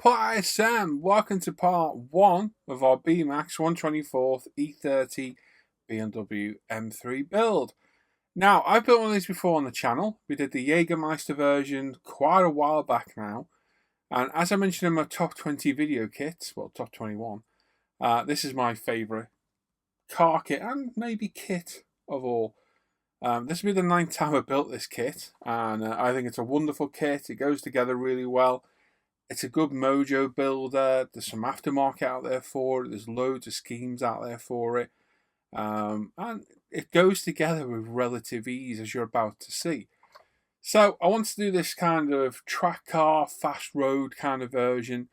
Pot SM, welcome to part 1 of our Beemax 124th E30 BMW M3 build. Now, I've built one of these before on the channel. We did the Jägermeister version quite a while back now. And as I mentioned in my top 20 video kits, well, top 21, this is my favourite car kit and maybe kit of all. This will be the 9th time I built this kit, and I think it's a wonderful kit. It goes together really well. It's a good mojo builder. There's some aftermarket out there for it. There's loads of schemes out there for it. And it goes together with relative ease, as you're about to see. So I want to do this kind of track car, fast road kind of version.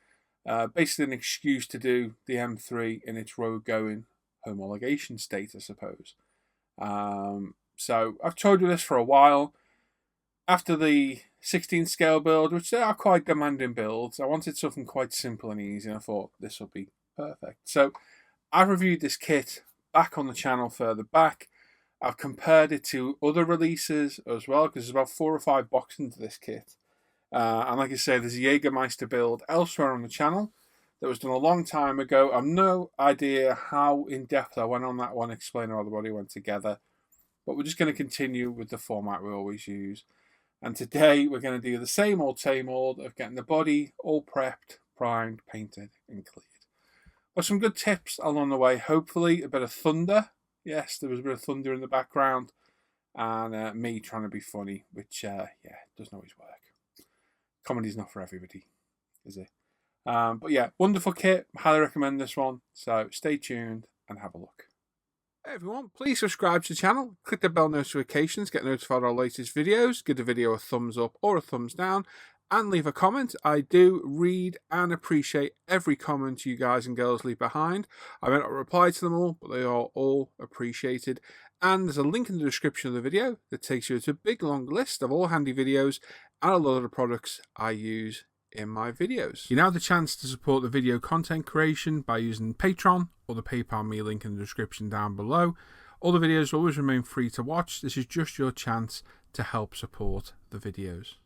Basically an excuse to do the M3 in its road going homologation state, I suppose. So I've toyed with this for a while. After the 16 scale build, which they are quite demanding builds, I wanted something quite simple and easy, and I thought this would be perfect. So I've reviewed this kit back on the channel further back. I've compared it to other releases as well, because there's about 4 or 5 boxes into this kit. And like I say, there's a Jägermeister build elsewhere on the channel that was done a long time ago. I've no idea how in-depth I went on that one, explaining how the body went together. But we're just going to continue with the format we always use. And today we're going to do the same old of getting the body all prepped, primed, painted and cleared. But some good tips along the way. Hopefully a bit of thunder. Yes, there was a bit of thunder in the background. And me trying to be funny, which, doesn't always work. Comedy's not for everybody, is it? But yeah, wonderful kit. Highly recommend this one. So stay tuned and have a look. Hey everyone, please subscribe to the channel, click the bell notifications, get notified of our latest videos, give the video a thumbs up or a thumbs down, and leave a comment. I do read and appreciate every comment you guys and girls leave behind. I may not reply to them all, but they are all appreciated. And there's a link in the description of the video that takes you to a big long list of all handy videos and a lot of the products I use in my videos. You now have the chance to support the video content creation by using Patreon or the PayPal me link in the description down below. All the videos always remain free to watch. This is just your chance to help support the videos.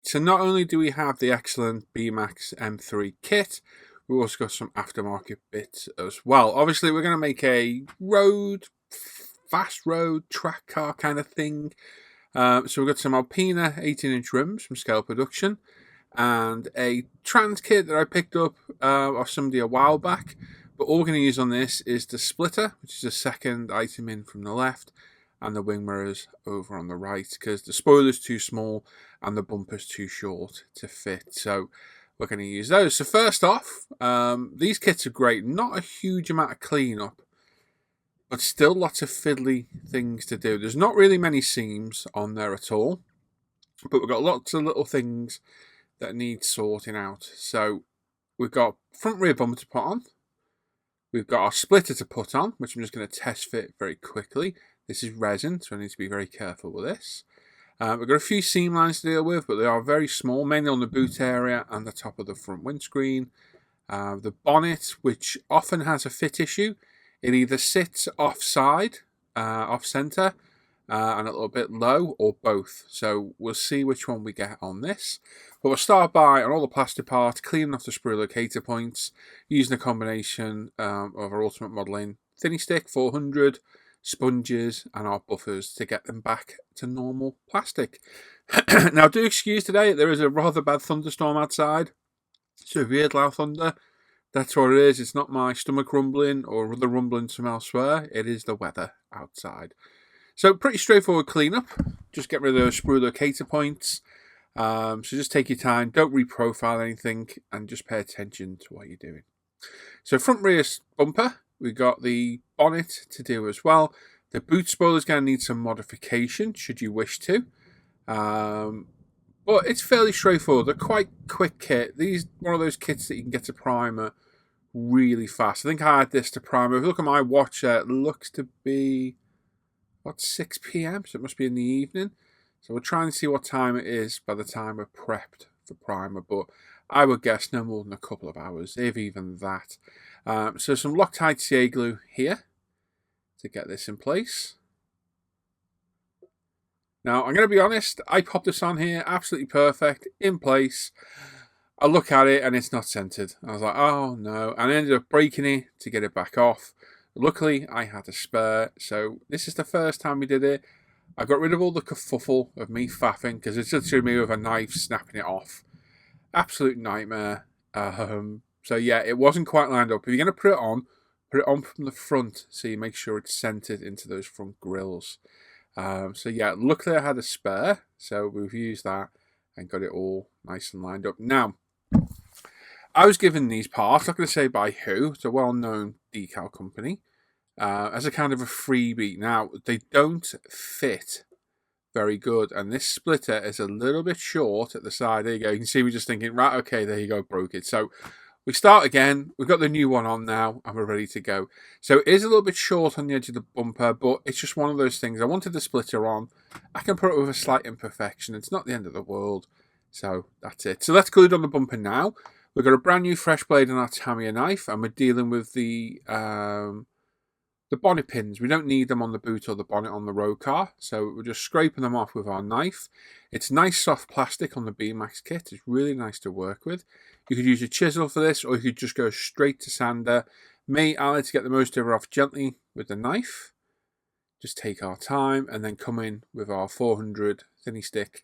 So not only do we have the excellent Beemax M3 kit, we've also got some aftermarket bits as well. Obviously we're going to make a fast road track car kind of thing. So we've got some Alpina 18-inch rims from Scale Production, and a trans kit that I picked up off somebody a while back. But all we're going to use on this is the splitter, which is the second item in from the left, and the wing mirrors over on the right, because the spoiler's too small and the bumper's too short to fit. So we're going to use those. So first off, these kits are great. Not a huge amount of cleanup, but still lots of fiddly things to do. There's not really many seams on there at all, but we've got lots of little things that need sorting out. So we've got front rear bumper to put on. We've got our splitter to put on, which I'm just going to test fit very quickly. This is resin, so I need to be very careful with this. We've got a few seam lines to deal with, but they are very small, mainly on the boot area and the top of the front windscreen. The bonnet, which often has a fit issue, it either sits offside, off centre, and a little bit low, or both. So we'll see which one we get on this. But we'll start by, on all the plastic parts, cleaning off the sprue locator points, using a combination of our Ultimate Modelling Thinny Stick 400, sponges, and our buffers to get them back to normal plastic. Now, do excuse today, there is a rather bad thunderstorm outside. So if you hear loud thunder, that's what it is. It's not my stomach rumbling or other rumblings from elsewhere. It is the weather outside. So pretty straightforward cleanup. Just get rid of those sprue locator points. So just take your time. Don't reprofile anything, and just pay attention to what you're doing. So front rear bumper. We've got the bonnet to do as well. The boot spoiler is going to need some modification, should you wish to. But it's fairly straightforward. They're quite quick kit. These one of those kits that you can get to primer really fast. I think I had this to primer. If you look at my watch, it looks to be 6 p.m, so it must be in the evening. So we'll try and see what time it is by the time we're prepped for primer, but I would guess no more than a couple of hours, if even that. So some Loctite CA glue here to get this in place. Now I'm going to be honest, I popped this on here, absolutely perfect, in place. I look at it and it's not centered. I was like, oh no. And I ended up breaking it to get it back off. Luckily, I had a spare. So this is the first time we did it. I got rid of all the kerfuffle of me faffing because it's literally me with a knife snapping it off. Absolute nightmare. So yeah, it wasn't quite lined up. If you're going to put it on from the front so you make sure it's centered into those front grills. So yeah, luckily I had a spare. So we've used that and got it all nice and lined up. Now, I was given these parts, not going to say by who, it's a well-known decal company, as a kind of a freebie. Now, they don't fit very good, and this splitter is a little bit short at the side. There you go. You can see we're just thinking, right, okay, there you go, broke it. So we start again. We've got the new one on now, and we're ready to go. So it is a little bit short on the edge of the bumper, but it's just one of those things. I wanted the splitter on. I can put it with a slight imperfection. It's not the end of the world. So that's it. So let's glue it on the bumper now. We've got a brand new fresh blade on our Tamiya knife, and we're dealing with the bonnet pins. We don't need them on the boot or the bonnet on the road car, so we're just scraping them off with our knife. It's nice soft plastic on the Beemax kit. It's really nice to work with. You could use a chisel for this, or you could just go straight to sander. I like to get the most of it off gently with the knife. Just take our time and then come in with our 400 thinny stick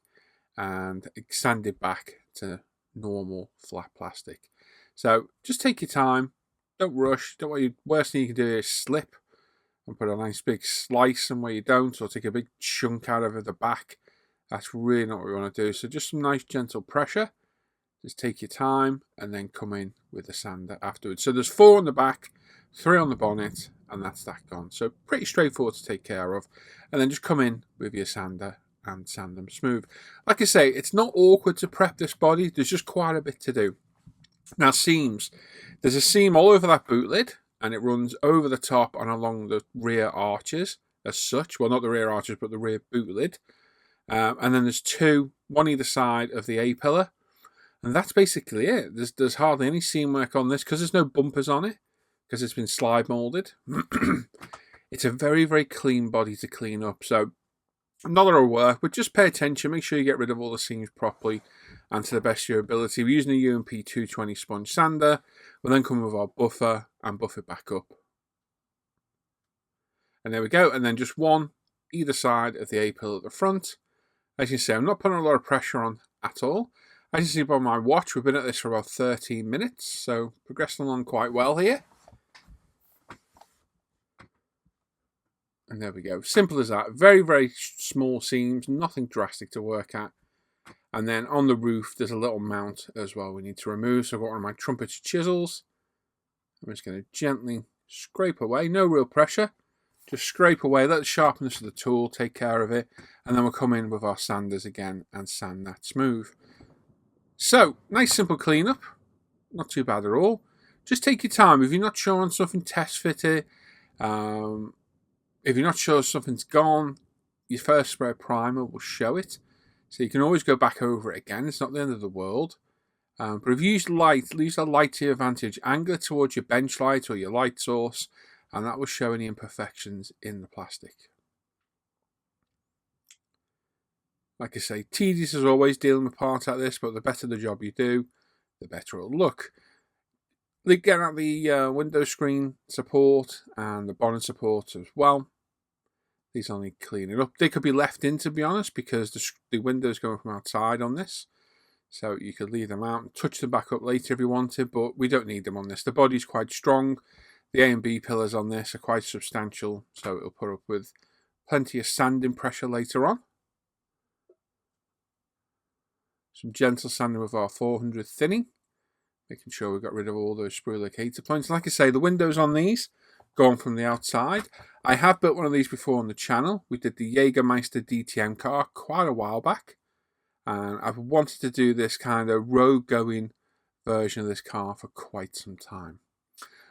and sand it back to normal flat plastic. So just take your time, don't rush. Don't want you. Worst thing you can do is slip and put a nice big slice somewhere you don't, or take a big chunk out of the back. That's really not what we want to do. So just some nice gentle pressure. Just take your time and then come in with the sander afterwards. So there's 4 on the back, 3 on the bonnet, and that's that gone. So pretty straightforward to take care of. And then just come in with your sander and sand them smooth. Like I say, it's not awkward to prep this body. There's just quite a bit to do. Now, seams. There's a seam all over that boot lid, and it runs over the top and along the rear arches as such. Well, not the rear arches, but the rear boot lid. And then there's 2, one either side of the A-pillar. And that's basically it. There's hardly any seam work on this because there's no bumpers on it, because it's been slide molded. It's a very, very clean body to clean up. So not a lot of work, but just pay attention. Make sure you get rid of all the seams properly and to the best of your ability. We're using a UMP 220 sponge sander. We'll then come with our buffer and buff it back up. And there we go. And then just one either side of the A-pillar at the front. As you can see, I'm not putting a lot of pressure on at all. As you see by my watch, we've been at this for about 13 minutes. So progressing along quite well here. And there we go. Simple as that. Very, very small seams. Nothing drastic to work at. And then on the roof, there's a little mount as well we need to remove. So I've got one of my trumpet chisels. I'm just going to gently scrape away. No real pressure. Just scrape away. Let the sharpness of the tool take care of it. And then we'll come in with our sanders again and sand that smooth. So, nice simple cleanup. Not too bad at all. Just take your time. If you're not sure on something, test fit it. If you're not sure something's gone, your first spray of primer will show it. So you can always go back over it again. It's not the end of the world. But if you use light, use a light to your advantage. Angle it towards your bench light or your light source, and that will show any imperfections in the plastic. Like I say, tedious as always dealing with parts like this, but the better the job you do, the better it'll look. Get out the window screen support and the bonnet support as well. These only clean it up. They could be left in, to be honest, because the window's going from outside on this. So you could leave them out and touch them back up later if you wanted, but we don't need them on this. The body's quite strong. The A and B pillars on this are quite substantial, so it'll put up with plenty of sanding pressure later on. Some gentle sanding with our 400 thinning, making sure we've got rid of all those sprue locator points. Like I say, the windows on these go on from the outside. I have built one of these before on the channel. We did the Jägermeister DTM car quite a while back, and I've wanted to do this kind of road-going version of this car for quite some time.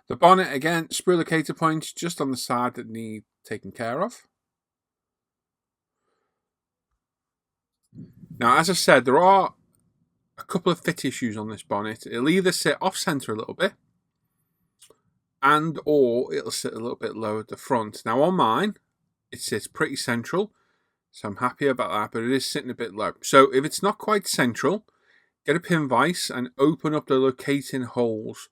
The bonnet, again, sprue locator points just on the side that need taken care of. Now, as I said, there are a couple of fit issues on this bonnet. It'll either sit off-centre a little bit, and or it'll sit a little bit low at the front. Now, on mine, it sits pretty central, so I'm happy about that, but it is sitting a bit low. So if it's not quite central, get a pin vise and open up the locating holes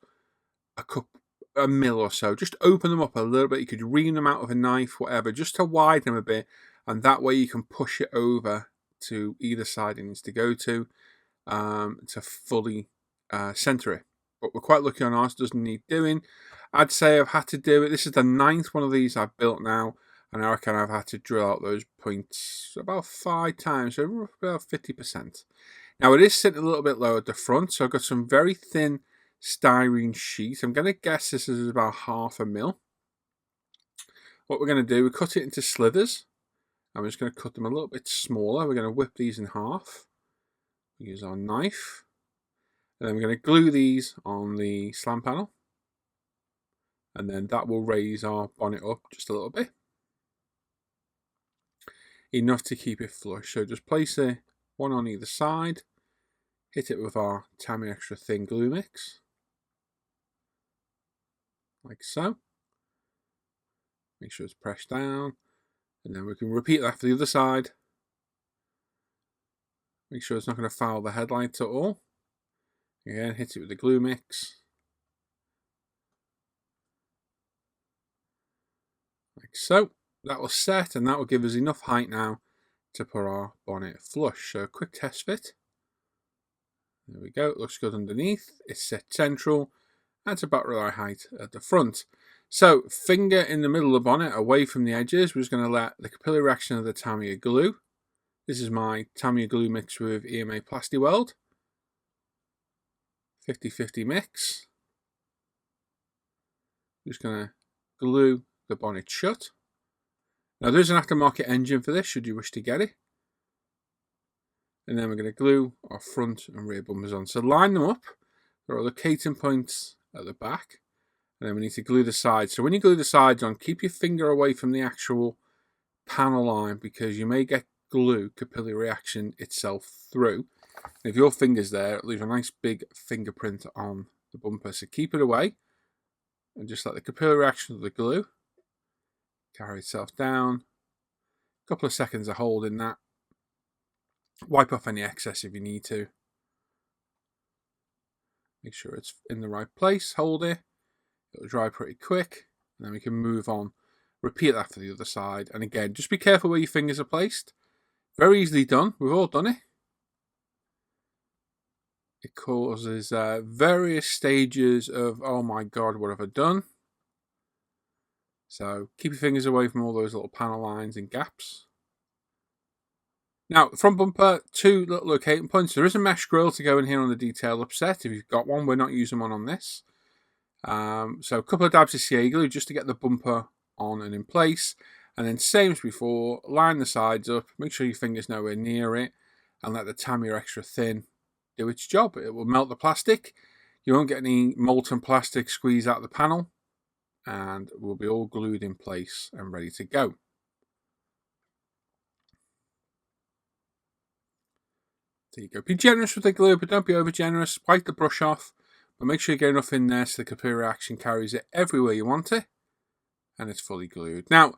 a mil or so. Just open them up a little bit. You could ream them out with a knife, whatever, just to widen them a bit, and that way you can push it over to either side it needs to go to fully center it. But we're quite lucky on ours, doesn't need doing. I'd say I've had to do it. This is the 9th one of these I've built now, and I reckon I've had to drill out those points about 5 times, so about 50%. Now it is sitting a little bit low at the front, so I've got some very thin styrene sheet. I'm going to guess this is about 1/2 mil. What we're going to do, we cut it into slithers. I'm just going to cut them a little bit smaller. We're going to whip these in half. Use our knife. And then we're going to glue these on the slam panel. And then that will raise our bonnet up just a little bit. Enough to keep it flush. So just place it one on either side. Hit it with our Tamiya Extra Thin glue mix. Like so. Make sure it's pressed down. And then we can repeat that for the other side. Make sure it's not going to foul the headlights at all. Again, hit it with the glue mix. Like so. That will set, and that will give us enough height now to put our bonnet flush. So quick test fit. There we go. It looks good underneath. It's set central. That's about the right height at the front. So finger in the middle of the bonnet, away from the edges. We're just going to let the capillary reaction of the Tamiya glue. This is my Tamiya glue mix with EMA Plasti-Weld. 50-50 mix. Just going to glue the bonnet shut. Now there's an aftermarket engine for this, should you wish to get it. And then we're going to glue our front and rear bumpers on. So line them up. There are locating points at the back. And then we need to glue the sides. So when you glue the sides on, keep your finger away from the actual panel line, because you may get glue capillary reaction itself through. And if your finger's there, it leaves a nice big fingerprint on the bumper. So keep it away and just let the capillary reaction of the glue carry itself down. A couple of seconds of holding that. Wipe off any excess if you need to. Make sure it's in the right place. Hold it. It'll dry pretty quick. And then we can move on. Repeat that for the other side. And again, just be careful where your fingers are placed. Very easily done. We've all done it. It causes various stages of, oh my God, what have I done? So keep your fingers away from all those little panel lines and gaps. Now, front bumper, 2 little locating points. There is a mesh grill to go in here on the detail upset. If you've got one, we're not using one on this. So a couple of dabs of CA glue just to get the bumper on and in place. And then same as before, line the sides up. Make sure your finger's nowhere near it. And let the Tamiya Extra Thin do its job. It will melt the plastic. You won't get any molten plastic squeeze out of the panel. And we'll be all glued in place and ready to go. There you go. Be generous with the glue, but don't be over generous. Wipe the brush off, but make sure you get enough in there so the capillary reaction carries it everywhere you want it, and it's fully glued. Now,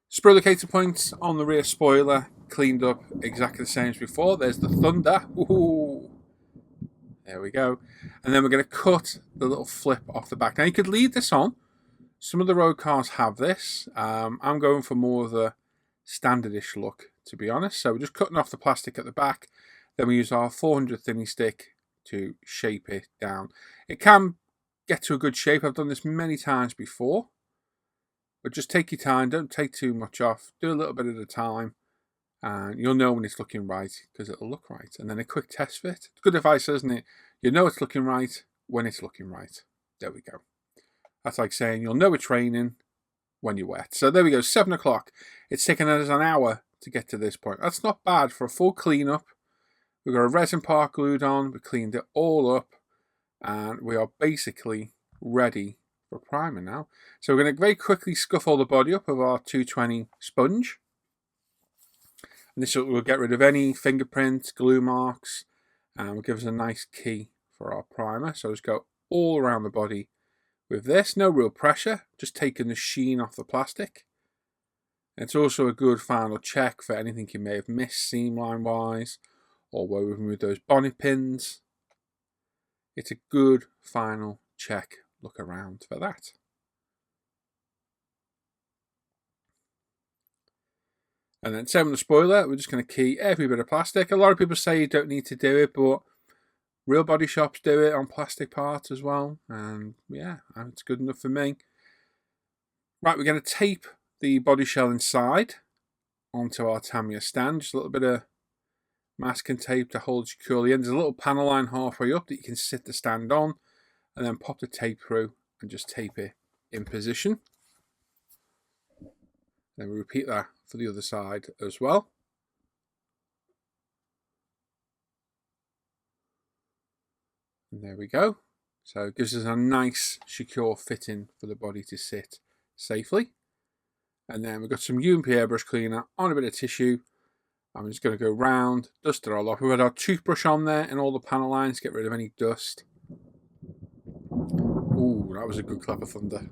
spur locator points on the rear spoiler, cleaned up exactly the same as before. There's the Thunder. Ooh. There we go. And then we're going to cut the little flip off the back. Now, you could leave this on. Some of the road cars have this. I'm going for more of the standardish look, to be honest. So we're just cutting off the plastic at the back. Then we use our 400 thinning stick to shape it down. It can get to a good shape. I've done this many times before. But just take your time. Don't take too much off. Do a little bit at a time. And you'll know when it's looking right, because it'll look right. And then a quick test fit. It's good advice, isn't it? You know it's looking right when it's looking right. There we go. That's like saying you'll know it's raining when you're wet. So there we go, 7 o'clock. It's taken us an hour to get to this point. That's not bad for a full cleanup. We've got a resin part glued on. We cleaned it all up. And we are basically ready for primer now. So we're going to very quickly scuff all the body up with our 220 sponge. And this will get rid of any fingerprints, glue marks, and will give us a nice key for our primer. So just go all around the body with this. No real pressure, just taking the sheen off the plastic. And it's also a good final check for anything you may have missed seam line wise, or where we've removed those bonnet pins. it's a good final check look around for that. And then same with the spoiler, we're just going to key every bit of plastic. A lot of people say you don't need to do it, but real body shops do it on plastic parts as well. And yeah, it's good enough for me. Right, we're going to tape the body shell inside onto our Tamiya stand. Just a little bit of masking tape to hold securely in. There's a little panel line halfway up that you can sit the stand on, and then pop the tape through and just tape it in position. Then we repeat that for the other side as well. And there we go. So it gives us a nice secure fitting for the body to sit safely. And then we've got some UMP airbrush cleaner on a bit of tissue. I'm just going to go round, dust it all off. We've got our toothbrush on there and all the panel lines, get rid of any dust. Ooh, that was a good clap of thunder.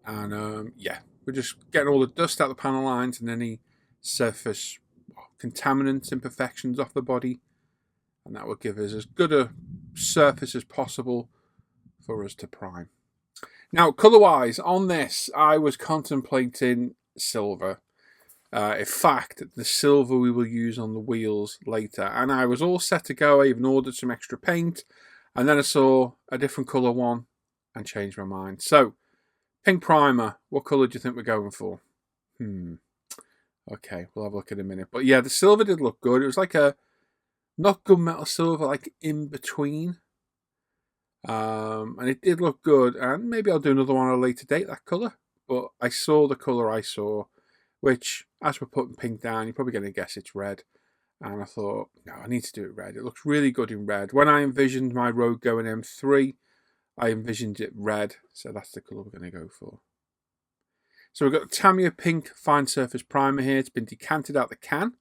And yeah, we're just getting all the dust out of the panel lines and any surface contaminants, imperfections off the body. And that will give us as good a surface as possible for us to prime. Now, colour-wise, on this, I was contemplating silver. In fact, the silver we will use on the wheels later. And I was all set to go. I even ordered some extra paint. And then I saw a different colour one and changed my mind. So, pink primer. What colour do you think we're going for? Okay, we'll have a look in a minute. But yeah, the silver did look good. It was like a, not gunmetal silver, like in between. And it did look good. And maybe I'll do another one at a later date, that colour. But I saw the colour I saw, which, as we're putting pink down, you're probably going to guess it's red. And I thought, no, I need to do it red. It looks really good in red. When I envisioned my Rogue going M3, I envisioned it red. So that's the colour we're going to go for. So we've got the Tamiya Pink Fine Surface Primer here. It's been decanted out the can,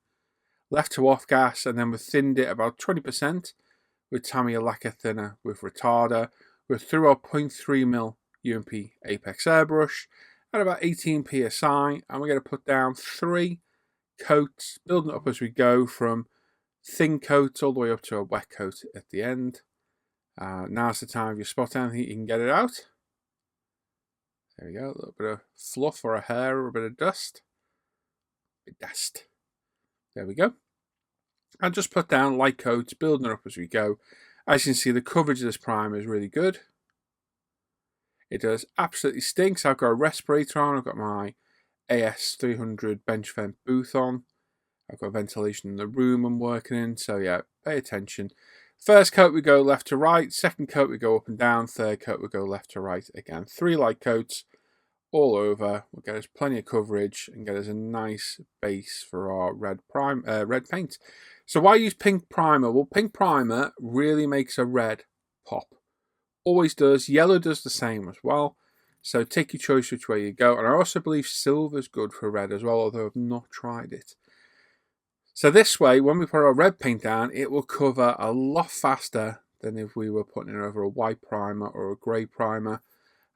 left to off gas, and then we've thinned it about 20% with Tamiya Lacquer Thinner with Retarder. We're through our 0.3mm UMP Apex airbrush at about 18 psi, and we're going to put down 3 coats, building it up as we go from thin coats all the way up to a wet coat at the end. Now's the time if you spot anything, you can get it out. There we go, a little bit of fluff or a hair or a bit of dust. Dust. There we go. And just put down light coats, building it up as we go. As you can see, the coverage of this primer is really good. It does absolutely stink. So I've got a respirator on, I've got my AS300 bench vent booth on. I've got ventilation in the room I'm working in, so yeah, pay attention. First coat we go left to right, second coat we go up and down, third coat we go left to right again. 3 light coats all over will get us plenty of coverage and get us a nice base for our red paint. So why use pink primer? Well, pink primer really makes a red pop. Always does. Yellow does the same as well. So take your choice which way you go. And I also believe silver's good for red as well, although I've not tried it. So this way, when we put our red paint down, it will cover a lot faster than if we were putting it over a white primer or a grey primer.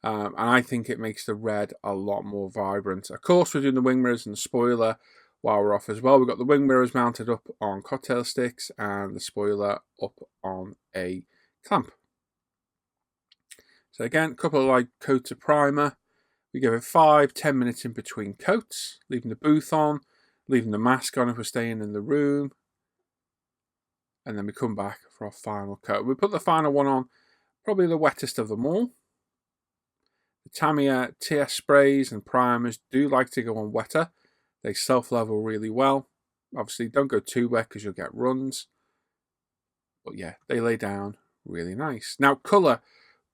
And I think it makes the red a lot more vibrant. Of course, we're doing the wing mirrors and the spoiler while we're off as well. We've got the wing mirrors mounted up on cocktail sticks and the spoiler up on a clamp. So again, a couple of light coats of primer. We give it 5-10 minutes in between coats, leaving the booth on, leaving the mask on if we're staying in the room. And then we come back for our final coat. We put the final one on, probably the wettest of them all. The Tamiya TS sprays and primers do like to go on wetter. They self-level really well. Obviously, don't go too wet because you'll get runs. But yeah, they lay down really nice. Now, colour.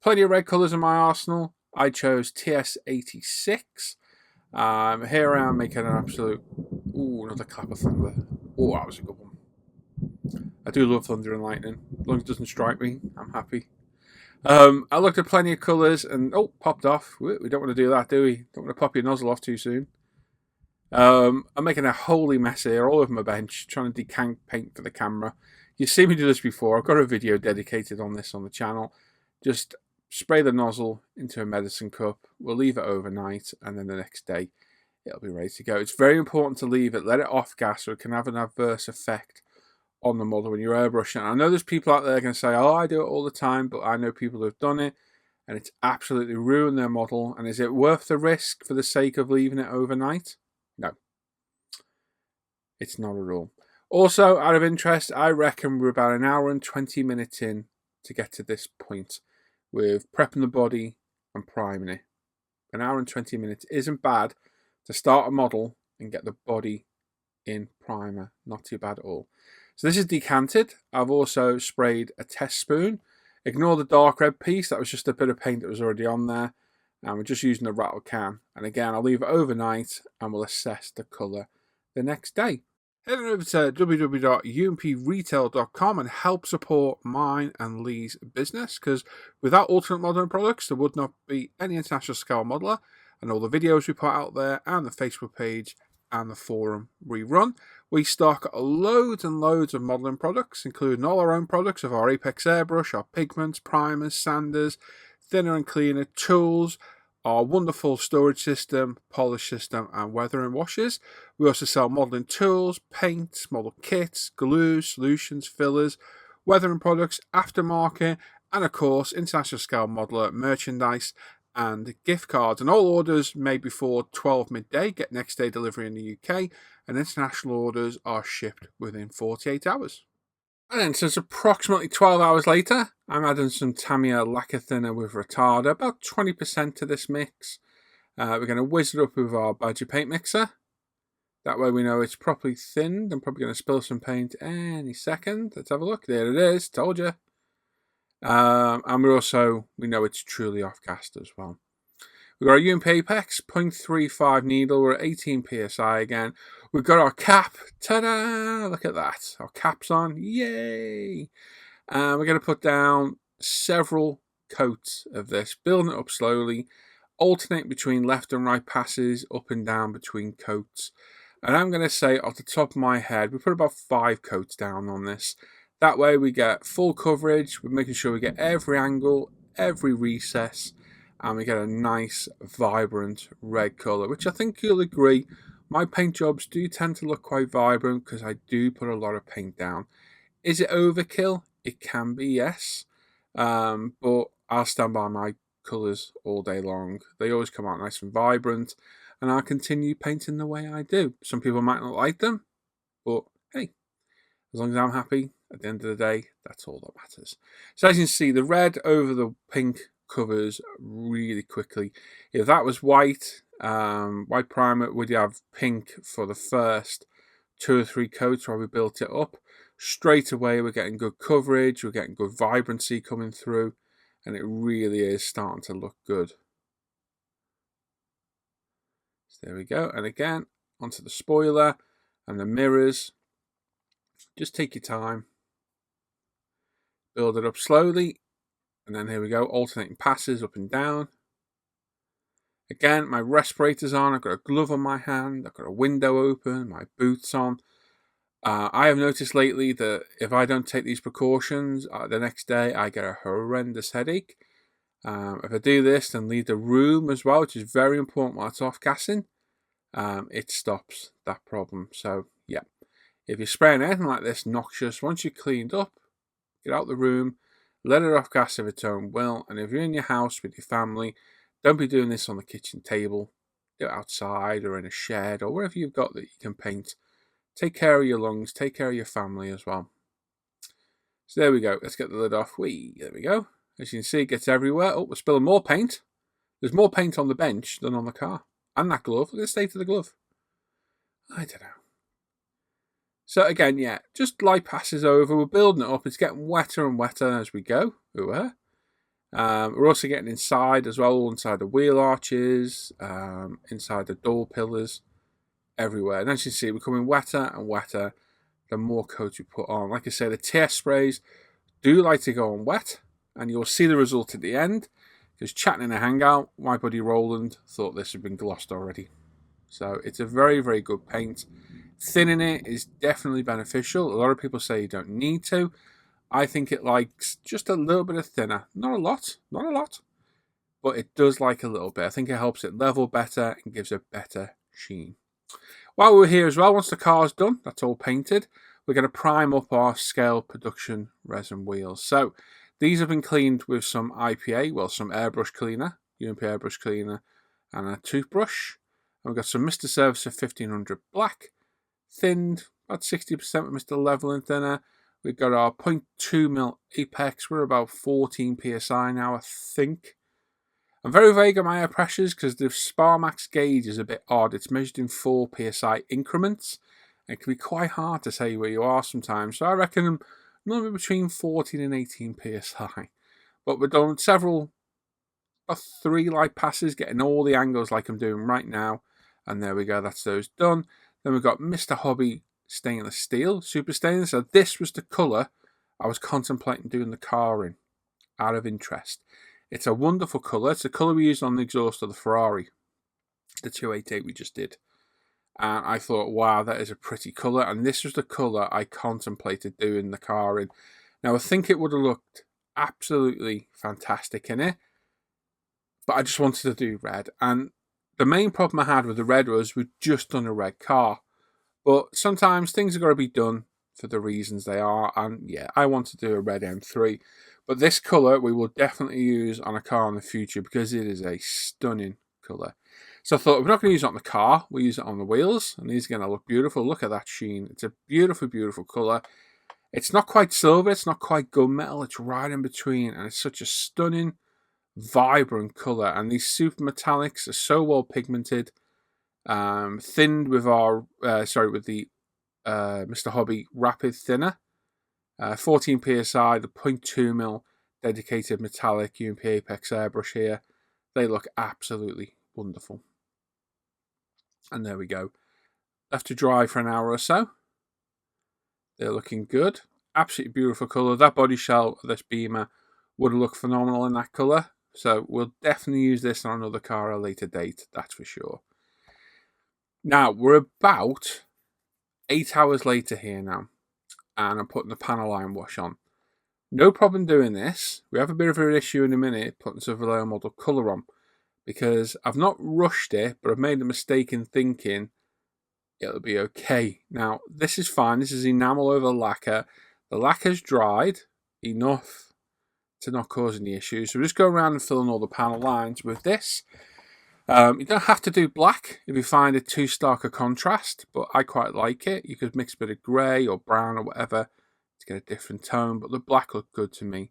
Plenty of red colours in my arsenal. I chose TS86. Here I am making an absolute... Ooh, another clap of thunder. Oh, that was a good one. I do love thunder and lightning. As long as it doesn't strike me, I'm happy. I looked at plenty of colours and... Oh, popped off. We don't want to do that, do we? Don't want to pop your nozzle off too soon. I'm making a holy mess here all over my bench, trying to decant paint for the camera. You've seen me do this before. I've got a video dedicated on this on the channel. Just spray the nozzle into a medicine cup. We'll leave it overnight, and then the next day it'll be ready to go. It's very important to leave it, let it off gas, so it can have an adverse effect on the model when you're airbrushing. I know there's people out there going to say, oh, I do it all the time, but I know people who've done it and it's absolutely ruined their model. And is it worth the risk for the sake of leaving it overnight? No, it's not at all. Also, out of interest, I reckon we're about an hour and 20 minutes in to get to this point with prepping the body and priming it. An hour and 20 minutes isn't bad to start a model and get the body in primer. Not too bad at all. So this is decanted. I've also sprayed a test spoon. Ignore the dark red piece. That was just a bit of paint that was already on there. And we're just using the rattle can. And again, I'll leave it overnight and we'll assess the colour the next day. Head on over to www.umpretail.com and help support mine and Lee's business, because without Ultimate Modelling Products, there would not be any international scale modeler, and all the videos we put out there, and the Facebook page, and the forum we run. We stock loads and loads of modelling products, including all our own products of our Apex airbrush, our pigments, primers, sanders, thinner and cleaner tools, our wonderful storage system, polish system, and weathering washes. We also sell modelling tools, paints, model kits, glue, solutions, fillers, weathering products, aftermarket, and of course, international scale modeler merchandise and gift cards. And all orders made before 12 midday get next day delivery in the UK, and international orders are shipped within 48 hours. And then, so it's approximately 12 hours later, I'm adding some Tamiya lacquer thinner with retarder, about 20% to this mix. We're going to whiz it up with our Badger paint mixer. That way we know it's properly thinned. I'm probably going to spill some paint any second. Let's have a look. There it is. Told you. And we know it's truly off-cast as well. We've got our UMP Apex 0.35 needle. We're at 18 psi again. We've got our cap. Ta-da! Look at that. Our cap's on. Yay! We're going to put down several coats of this, building it up slowly, alternate between left and right passes, up and down between coats. And I'm going to say off the top of my head, we put about 5 coats down on this. That way we get full coverage. We're making sure we get every angle, every recess, and we get a nice, vibrant red colour, which I think you'll agree, my paint jobs do tend to look quite vibrant because I do put a lot of paint down. Is it overkill? It can be, yes. But I'll stand by my colours all day long. They always come out nice and vibrant, and I'll continue painting the way I do. Some people might not like them, but hey, as long as I'm happy, at the end of the day, that's all that matters. So as you can see, the red over the pink covers really quickly. If that was white primer, would you have pink for the first 2 or 3 coats while we built it up? Straight away we're getting good coverage, we're getting good vibrancy coming through, and it really is starting to look good. So there we go, and again onto the spoiler and the mirrors. Just take your time, build it up slowly, and then here we go, alternating passes up and down. Again, my respirator's on, I've got a glove on my hand, I've got a window open, my boots on. I have noticed lately that if I don't take these precautions, the next day I get a horrendous headache. If I do this and leave the room as well, which is very important while it's off-gassing, it stops that problem. So, yeah, if you're spraying anything like this noxious, once you're cleaned up, get out the room, let it off-gas of its own will, and if you're in your house with your family, don't be doing this on the kitchen table. Do it outside or in a shed or wherever you've got that you can paint. Take care of your lungs, take care of your family as well. So there we go. Let's get the lid off. There we go. As you can see, it gets everywhere. Oh, we're spilling more paint. There's more paint on the bench than on the car. And that glove. Look at the state of the glove. I don't know. So again, yeah, just light passes over. We're building it up. It's getting wetter and wetter as we go. We're also getting inside as well, inside the wheel arches, inside the door pillars. Everywhere, and as you can see, we're becoming wetter and wetter the more coat you put on. Like I say, the TS sprays do like to go on wet, and you'll see the result at the end, because chatting in a hangout, my buddy Roland thought this had been glossed already. So it's a very, very good paint. Thinning it is definitely beneficial. A lot of people say you don't need to. I think it likes just a little bit of thinner. Not a lot, but it does like a little bit. I think it helps it level better and gives a better sheen. While we're here as well, once the car's done, that's all painted, we're going to prime up our scale production resin wheels. So these have been cleaned with some IPA, well, some airbrush cleaner, UMP airbrush cleaner, and a toothbrush. And we've got some Mr. Servicer 1500 black, thinned about 60% with Mr. Leveling thinner. We've got our 0.2mm apex. We're about 14 psi now, I think. I'm very vague on my air pressures because the Beemax gauge is a bit odd. It's measured in 4 psi increments. It can be quite hard to say where you are sometimes. So I reckon I'm normally between 14 and 18 psi. But we've done several, 3 light passes, getting all the angles like I'm doing right now. And there we go, that's those done. Then we've got Mr. Hobby stainless steel, super stainless. So this was the colour I was contemplating doing the car in, out of interest. It's a wonderful colour. It's the colour we used on the exhaust of the Ferrari, the 288 we just did. And I thought, wow, that is a pretty colour. And this was the colour I contemplated doing the car in. Now, I think it would have looked absolutely fantastic in it, but I just wanted to do red. And the main problem I had with the red was we'd just done a red car. But sometimes things have got to be done for the reasons they are. And yeah, I want to do a red M3. But this colour we will definitely use on a car in the future because it is a stunning colour. So I thought, we're not going to use it on the car, we'll use it on the wheels, and these are going to look beautiful. Look at that sheen. It's a beautiful, beautiful colour. It's not quite silver, it's not quite gunmetal, it's right in between, and it's such a stunning, vibrant colour. And these super metallics are so well pigmented, thinned with our, with the Mr. Hobby Rapid Thinner. 14 psi, the 0.2mm dedicated metallic UMP Apex airbrush here. They look absolutely wonderful. And there we go. Left to dry for an hour or so. They're looking good. Absolutely beautiful colour. That body shell of this Beamer would look phenomenal in that colour. So we'll definitely use this on another car at a later date, that's for sure. Now, we're about 8 hours later here now. And I'm putting the panel line wash on. No problem doing this. We have a bit of an issue in a minute putting some Vallejo model colour on, because I've not rushed it, but I've made a mistake in thinking it'll be okay. Now, this is fine. This is enamel over lacquer. The lacquer's dried enough to not cause any issues. So we'll just go around and fill in all the panel lines with this. You don't have to do black if you find it too stark a contrast, but I quite like it. You could mix a bit of grey or brown or whatever to get a different tone, but the black looked good to me,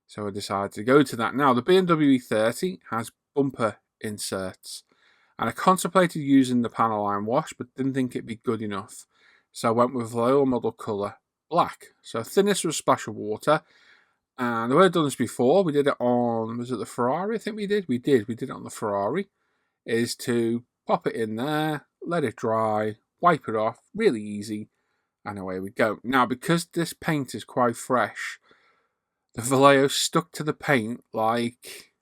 so I decided to go to that. Now, the BMW E30 has bumper inserts, and I contemplated using the panel line wash, but didn't think it'd be good enough, so I went with Vallejo model colour black. So I thinned this with a splash of water, and the way I've done this before, we did it on, was it the Ferrari? I think we did it on the Ferrari. Is to pop it in there, let it dry, wipe it off, really easy, and away we go. Now, because this paint is quite fresh, the Vallejo stuck to the paint like,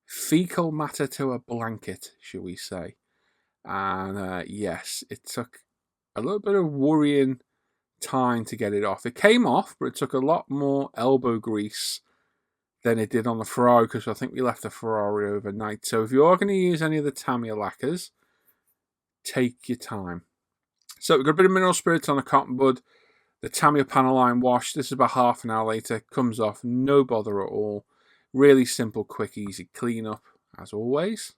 fecal matter to a blanket, shall we say. And yes, it took a little bit of worrying time to get it off. It came off, but it took a lot more elbow grease than it did on the Ferrari, because I think we left the Ferrari overnight. So if you are going to use any of the Tamiya lacquers, take your time. So we've got a bit of mineral spirits on the cotton bud. The Tamiya panel line wash, this is about half an hour later, comes off, no bother at all. Really simple, quick, easy cleanup, as always.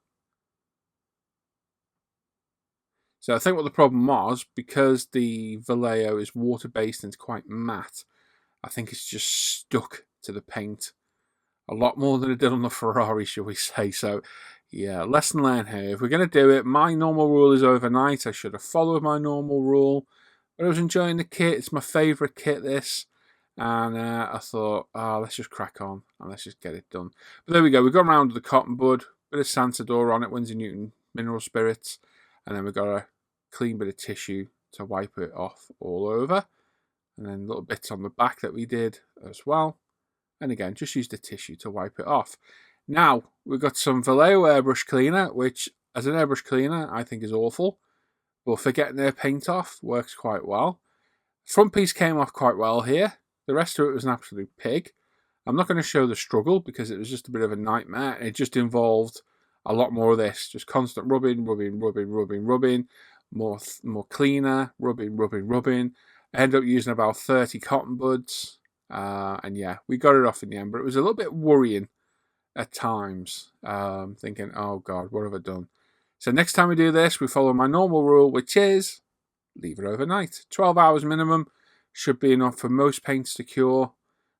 So I think what the problem was, because the Vallejo is water-based and it's quite matte, I think it's just stuck to the paint a lot more than it did on the Ferrari, shall we say. So, yeah, lesson learned here. If we're going to do it, my normal rule is overnight. I should have followed my normal rule. But I was enjoying the kit. It's my favourite kit, this. And I thought, let's just crack on and let's just get it done. But there we go. We've gone around with the cotton bud, bit of Santador on it, Winsor Newton mineral spirits. And then we've got a clean bit of tissue to wipe it off all over. And then little bits on the back that we did as well. And again, just use the tissue to wipe it off. Now, we've got some Vallejo airbrush cleaner, which, as an airbrush cleaner, I think is awful. But for getting their paint off, works quite well. Front piece came off quite well here. The rest of it was an absolute pig. I'm not going to show the struggle because it was just a bit of a nightmare. It just involved a lot more of this. Just constant rubbing. more cleaner, rubbing. I ended up using about 30 cotton buds. And yeah, we got it off in the end, but it was a little bit worrying at times, thinking, oh God, what have I done? So next time we do this, we follow my normal rule, which is leave it overnight. 12 hours minimum should be enough for most paints to cure.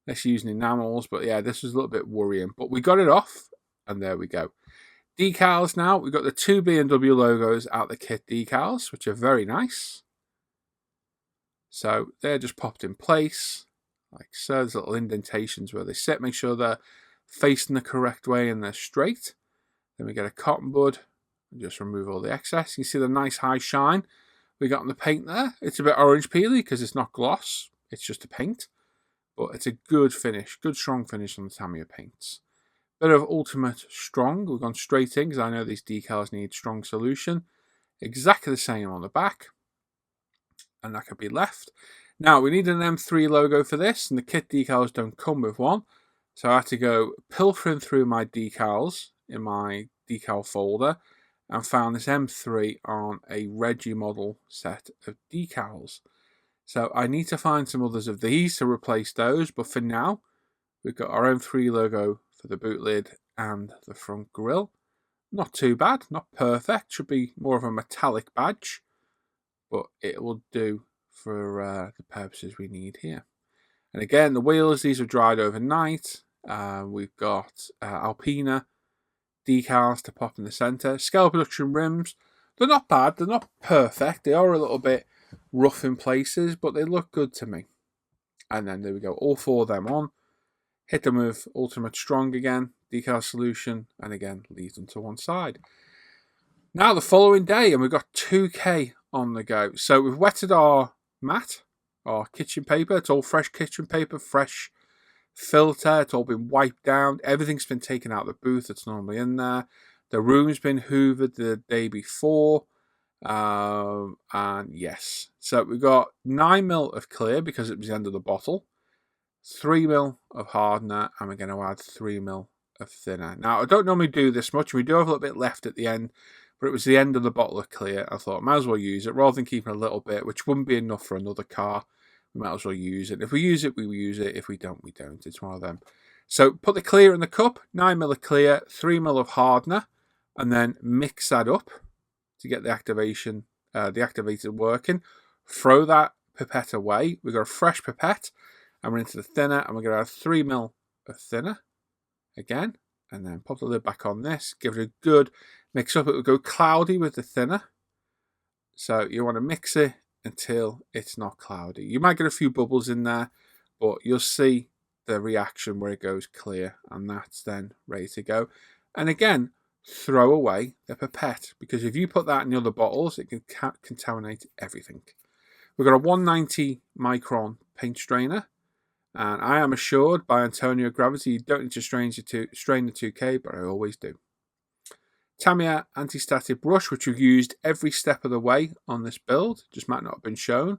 Let's use enamels, but yeah, this was a little bit worrying. But we got it off, and there we go. Decals now. We've got the two B&W logos out the kit decals, which are very nice. So they're just popped in place, like so. There's little indentations where they sit. Make sure they're facing the correct way and they're straight. Then we get a cotton bud and just remove all the excess. You see the nice high shine we got on the paint there. It's a bit orange peely because it's not gloss. It's just a paint. But it's a good finish, good strong finish on the Tamiya paints. Bit of Ultimate Strong. We've gone straight in because I know these decals need strong solution. Exactly the same on the back. And that could be left. Now, we need an M3 logo for this, and the kit decals don't come with one. So I had to go pilfering through my decals in my decal folder and found this M3 on a Reggie model set of decals. So I need to find some others of these to replace those, but for now, we've got our M3 logo for the boot lid and the front grille. Not too bad, not perfect, should be more of a metallic badge, but it will do for the purposes we need here. And again, the wheels, these are dried overnight. We've got Alpina decals to pop in the centre. Scale production rims, they're not bad, they're not perfect, they are a little bit rough in places, but they look good to me. And then there we go, all four of them on. Hit them with Ultimate Strong again, decal solution, and again, leave them to one side. Now the following day, and we've got 2K on the go. So we've wetted our mat, our kitchen paper. It's all fresh kitchen paper, fresh filter. It's all been wiped down. Everything's been taken out of the booth that's normally in there. The room's been hoovered the day before. And yes, so we've got 9mm of clear because it was the end of the bottle, 3mm of hardener, and we're going to add 3mm of thinner. Now, I don't normally do this much. We do have a little bit left at the end, but it was the end of the bottle of clear. I thought, might as well use it rather than keeping a little bit, which wouldn't be enough for another car. We might as well use it. If we use it, we use it. If we don't, we don't. It's one of them. So put the clear in the cup, 9mm of clear, 3mm of hardener, and then mix that up to get the activation, the activator working. Throw that pipette away. We've got a fresh pipette, and we're into the thinner, and we're going to add 3mm of thinner again, and then pop the lid back on this. Give it a good mix up. It will go cloudy with the thinner. So you want to mix it until it's not cloudy. You might get a few bubbles in there, but you'll see the reaction where it goes clear, and that's then ready to go. And again, throw away the pipette, because if you put that in the other bottles, it can contaminate everything. We've got a 190 micron paint strainer, and I am assured by Antonio Gravity you don't need to strain the 2K, but I always do. Tamiya anti-static brush, which we've used every step of the way on this build, just might not have been shown,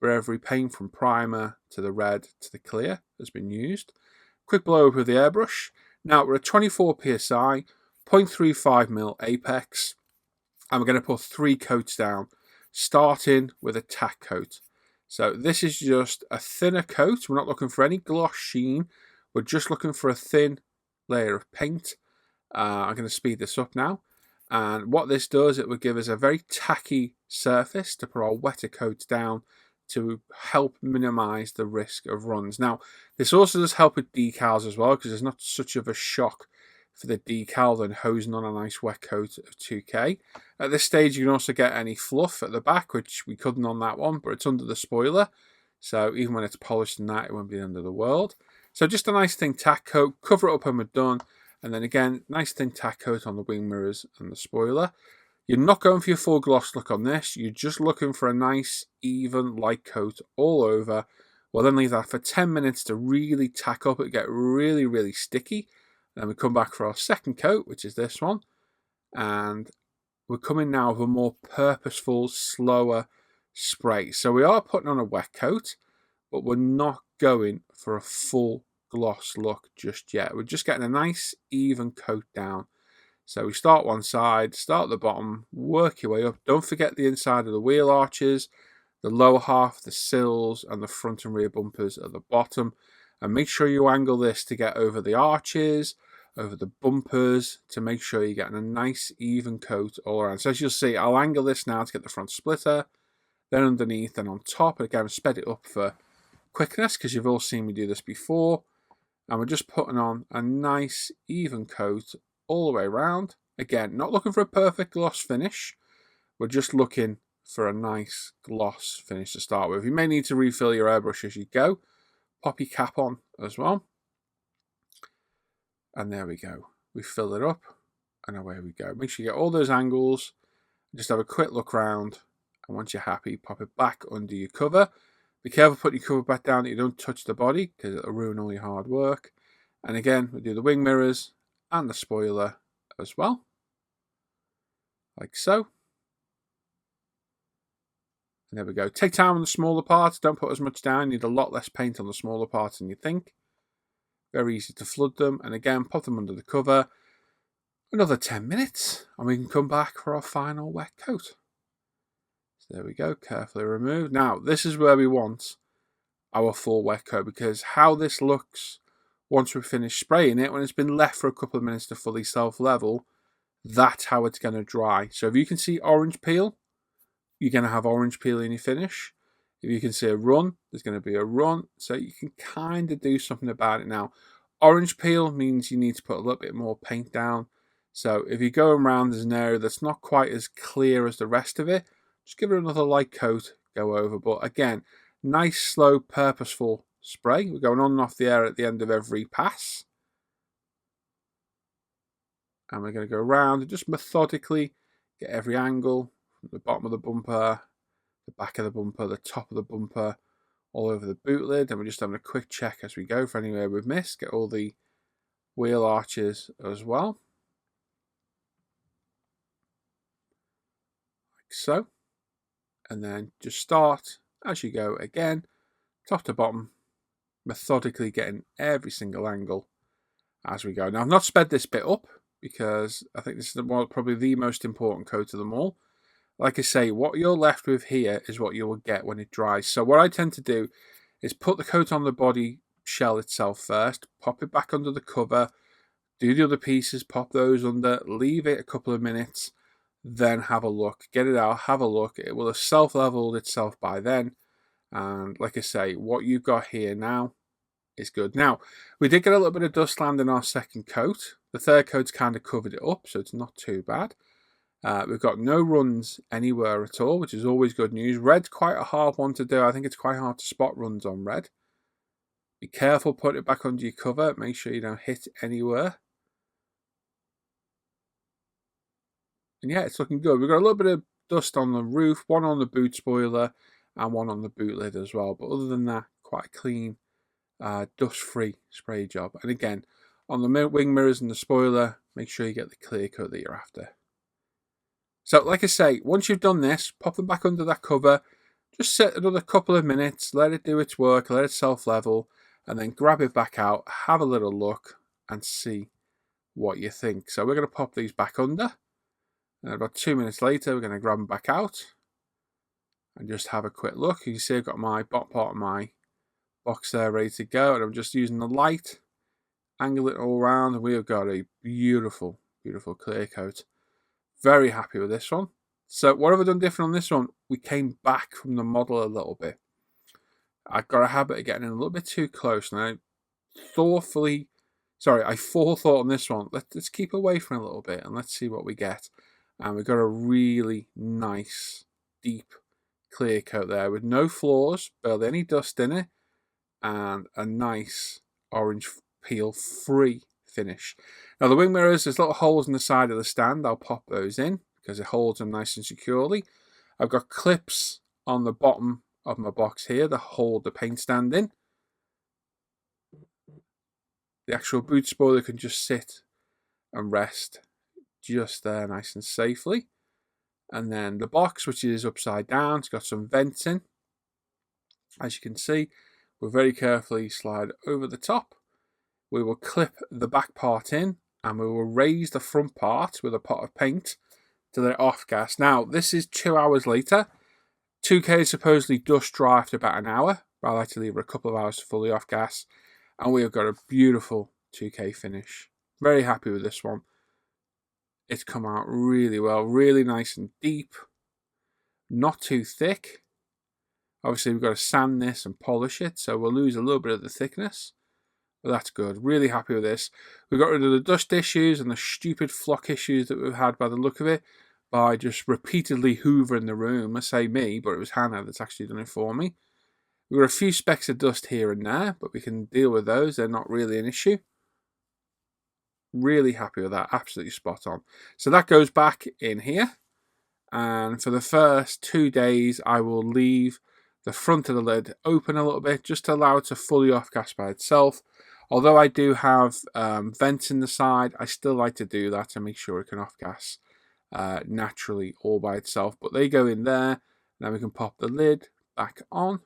but every paint from primer to the red to the clear has been used. Quick blow over with the airbrush. Now we're at 24 psi, 0.35mm apex, and we're going to put 3 coats down, starting with a tack coat. So this is just a thinner coat. We're not looking for any gloss sheen. We're just looking for a thin layer of paint. I'm going to speed this up now. And what this does, it will give us a very tacky surface to put our wetter coats down to help minimize the risk of runs. Now, this also does help with decals as well, because there's not such of a shock for the decal than hosing on a nice wet coat of 2K. At this stage, you can also get any fluff at the back, which we couldn't on that one, but it's under the spoiler. So even when it's polished and that, it won't be the end of the world. So just a nice thin tack coat, cover it up when we're done. And then again, nice thin tack coat on the wing mirrors and the spoiler. You're not going for your full gloss look on this. You're just looking for a nice, even, light coat all over. We'll then leave that for 10 minutes to really tack up. It get really, really sticky. Then we come back for our second coat, which is this one. And we're coming now with a more purposeful, slower spray. So we are putting on a wet coat, but we're not going for a full gloss look just yet. We're just getting a nice, even coat down. So we start one side, start at the bottom, work your way up. Don't forget the inside of the wheel arches, the lower half, the sills, and the front and rear bumpers at the bottom. And make sure you angle this to get over the arches, over the bumpers, to make sure you're getting a nice even coat all around. So as you'll see, I'll angle this now to get the front splitter, then underneath and on top. Again, sped it up for quickness because you've all seen me do this before. And we're just putting on a nice even coat all the way around. Again, not looking for a perfect gloss finish. We're just looking for a nice gloss finish to start with. You may need to refill your airbrush as you go. Pop your cap on as well. And there we go. We fill it up and away we go. Make sure you get all those angles. Just have a quick look round. And once you're happy, pop it back under your cover. Be careful putting your cover back down that you don't touch the body because it'll ruin all your hard work. And again, we do the wing mirrors and the spoiler as well. Like so. And there we go. Take time on the smaller parts. Don't put as much down. You need a lot less paint on the smaller parts than you think. Very easy to flood them. And again, pop them under the cover. Another 10 minutes. And we can come back for our final wet coat. There we go, carefully removed. Now, this is where we want our full wet coat, because how this looks once we finish spraying it, when it's been left for a couple of minutes to fully self-level, that's how it's going to dry. So if you can see orange peel, you're going to have orange peel in your finish. If you can see a run, there's going to be a run. So you can kind of do something about it now. Orange peel means you need to put a little bit more paint down. So if you go around, there's an area that's not quite as clear as the rest of it, just give it another light coat, go over. But again, nice, slow, purposeful spray. We're going on and off the air at the end of every pass. And we're going to go around and just methodically get every angle from the bottom of the bumper, the back of the bumper, the top of the bumper, all over the boot lid. And we're just having a quick check as we go for anywhere we've missed. Get all the wheel arches as well. Like so. And then just start as you go again, top to bottom, methodically getting every single angle as we go. Now, I've not sped this bit up because I think this is probably the most important coat of them all. Like I say, what you're left with here is what you will get when it dries. So what I tend to do is put the coat on the body shell itself first, pop it back under the cover, do the other pieces, pop those under, leave it a couple of minutes, then have a look, get it out, have a look. It will have self-leveled itself by then. And like I say, what you've got here now is good. Now, we did get a little bit of dust land in our second coat. The third coat's kind of covered it up, so it's not too bad. We've got no runs anywhere at all, which is always good news. Red's quite a hard one to do. I think it's quite hard to spot runs on red. Be careful, put it back under your cover. Make sure you don't hit anywhere. And yeah, it's looking good. We've got a little bit of dust on the roof, one on the boot spoiler and one on the boot lid as well. But other than that, quite a clean, dust-free spray job. And again, on the wing mirrors and the spoiler, make sure you get the clear coat that you're after. So like I say, once you've done this, pop them back under that cover. Just set another couple of minutes, let it do its work, let it self-level, and then grab it back out, have a little look, and see what you think. So we're going to pop these back under. And about 2 minutes later, we're going to grab them back out and just have a quick look. You can see I've got my bottom part of my box there ready to go. And I'm just using the light, angle it all around. And we have got a beautiful, beautiful clear coat. Very happy with this one. So what have I done different on this one? We came back from the model a little bit. I've got a habit of getting in a little bit too close. And I forethought on this one. Let's keep away from it a little bit and let's see what we get. And we've got a really nice, deep, clear coat there with no flaws, barely any dust in it, and a nice orange peel-free finish. Now the wing mirrors, there's little holes in the side of the stand. I'll pop those in because it holds them nice and securely. I've got clips on the bottom of my box here to hold the paint stand in. The actual boot spoiler can just sit and rest just there nice and safely. And then the box, which is upside down, it's got some vents in. As you can see, we'll very carefully slide over the top. We will clip the back part in and we will raise the front part with a pot of paint to let it off gas. Now, this is 2 hours later. 2K is supposedly dust dry after about an hour, but I like to leave it a couple of hours to fully off gas, and we have got a beautiful 2K finish. Very happy with this one. It's come out really well, really nice and deep, not too thick. Obviously, we've got to sand this and polish it, so we'll lose a little bit of the thickness. But that's good. Really happy with this. We got rid of the dust issues and the stupid flock issues that we've had by the look of it by just repeatedly hoovering the room. I say me, but it was Hannah that's actually done it for me. We've got a few specks of dust here and there, but we can deal with those. They're not really an issue. Really happy with that. Absolutely spot on. So that goes back in here. And for the first 2 days, I will leave the front of the lid open a little bit just to allow it to fully off gas by itself. Although I do have vents in the side, I still like to do that to make sure it can off gas naturally all by itself. But they go in there. Now we can pop the lid back on.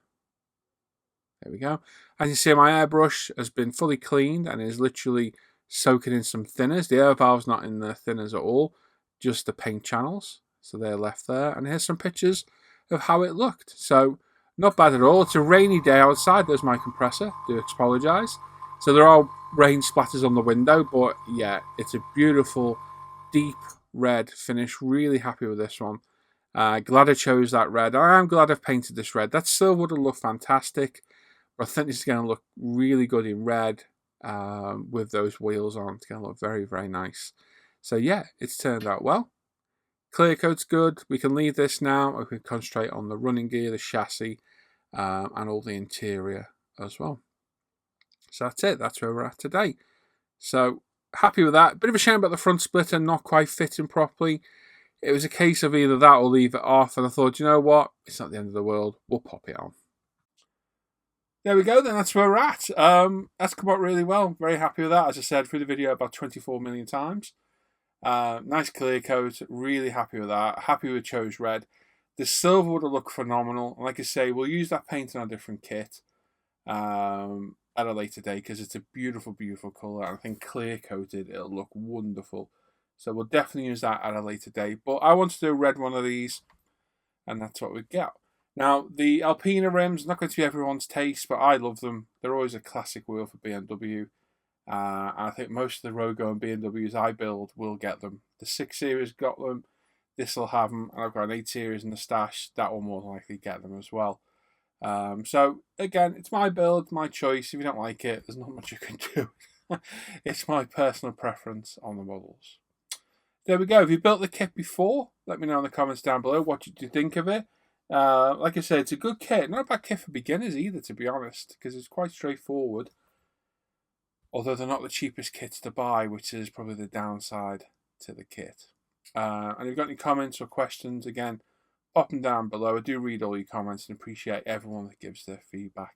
There we go. As you see, my airbrush has been fully cleaned and is literally soaking in some thinners. The air valve's not in the thinners at all, just the paint channels. So they're left there. And here's some pictures of how it looked. So not bad at all. It's a rainy day outside. There's my compressor. Do apologise. So there are rain splatters on the window, but yeah, it's a beautiful, deep red finish. Really happy with this one. Glad I chose that red. I am glad I've painted this red. That silver would have looked fantastic, but I think this is going to look really good in red with those wheels on. It's going to look very, very nice. So yeah, it's turned out well. Clear coat's good. We can leave this now. We can concentrate on the running gear, the chassis, and all the interior as well. So that's it. That's where we're at today. So happy with that. Bit of a shame about the front splitter not quite fitting properly. It was a case of either that or leave it off. And I thought, you know what? It's not the end of the world. We'll pop it on. There we go. Then that's where we're at. That's come out really well. Very happy with that. As I said through the video about 24 million times. Nice clear coat. Really happy with that. Happy we chose red. The silver would have looked phenomenal. And like I say, we'll use that paint on a different kit. At a later date because it's a beautiful, beautiful colour. I think clear coated, it'll look wonderful. So we'll definitely use that at a later date. But I want to do a red one of these, and that's what we get. Now, the Alpina rims, not going to be everyone's taste, but I love them. They're always a classic wheel for BMW. And I think most of the road-going BMWs I build will get them. The 6 Series got them. This will have them. And I've got an 8 Series in the stash. That will more likely get them as well. So again, it's my build, my choice. If you don't like it, there's not much you can do. It's my personal preference on the models. There we go. If you built the kit before, let me know in the comments down below. What did you think of it? Like I said, it's a good kit. Not a bad kit for beginners either, to be honest, because it's quite straightforward. Although they're not the cheapest kits to buy, which is probably the downside to the kit. And if you've got any comments or questions, again, pop them down below. I do read all your comments and appreciate everyone that gives their feedback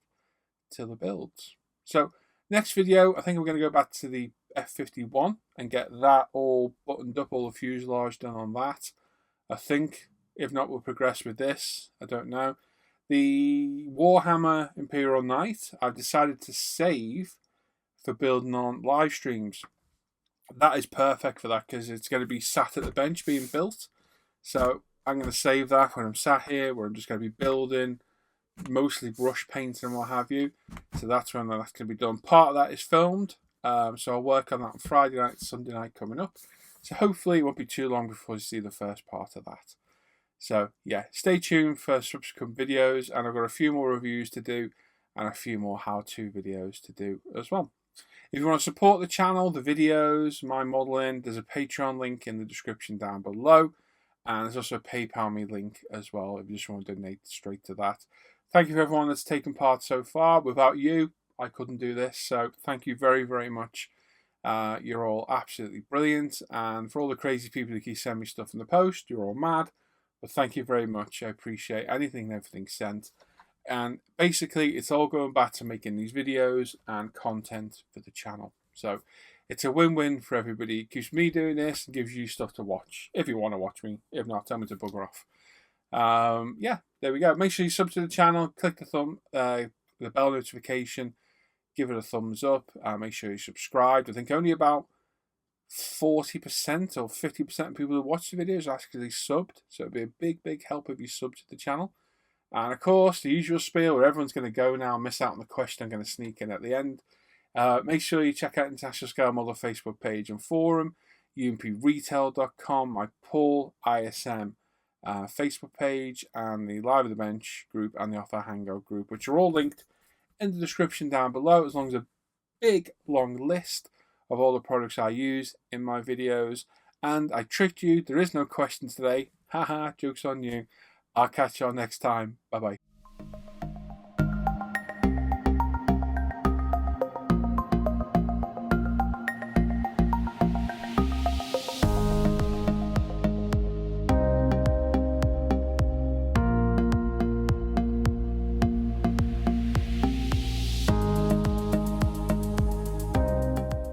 to the builds. So next video, I think we're going to go back to the F51 and get that all buttoned up, all the fuselage done on that. I think, if not, we'll progress with this. I don't know. The Warhammer Imperial Knight, I've decided to save for building on live streams. That is perfect for that because it's going to be sat at the bench being built. So I'm going to save that when I'm sat here, where I'm just going to be building, mostly brush painting and what have you. So that's when that's going to be done. Part of that is filmed, so I'll work on that on Friday night, Sunday night coming up. So hopefully it won't be too long before you see the first part of that. So yeah, stay tuned for subsequent videos, and I've got a few more reviews to do and a few more how-to videos to do as well. If you want to support the channel, the videos, my modelling, there's a Patreon link in the description down below. And there's also a PayPal me link as well if you just want to donate straight to that. Thank you for everyone that's taken part so far. Without you, I couldn't do this. So thank you very, very much. You're all absolutely brilliant. And for all the crazy people who keep sending me stuff in the post, you're all mad. But thank you very much. I appreciate anything and everything sent. And basically, it's all going back to making these videos and content for the channel. So it's a win-win for everybody. It keeps me doing this and gives you stuff to watch. If you want to watch me. If not, tell me to bugger off. Yeah, there we go. Make sure you sub to the channel. Click the bell notification. Give it a thumbs up. Make sure you subscribe. I think only about 40% or 50% of people who watch the videos are actually subbed. So it'd be a big, big help if you sub to the channel. And of course, the usual spiel where everyone's going to go now, miss out on the question I'm going to sneak in at the end. Make sure you check out International Scale Model Facebook page and forum, umpretail.com, my Paul ISM Facebook page, and the Live at the Bench group and the Off Air Hangout group, which are all linked in the description down below, as long as a big, long list of all the products I use in my videos. And I tricked you, there is no questions today. Haha, joke's on you. I'll catch you all next time. Bye-bye.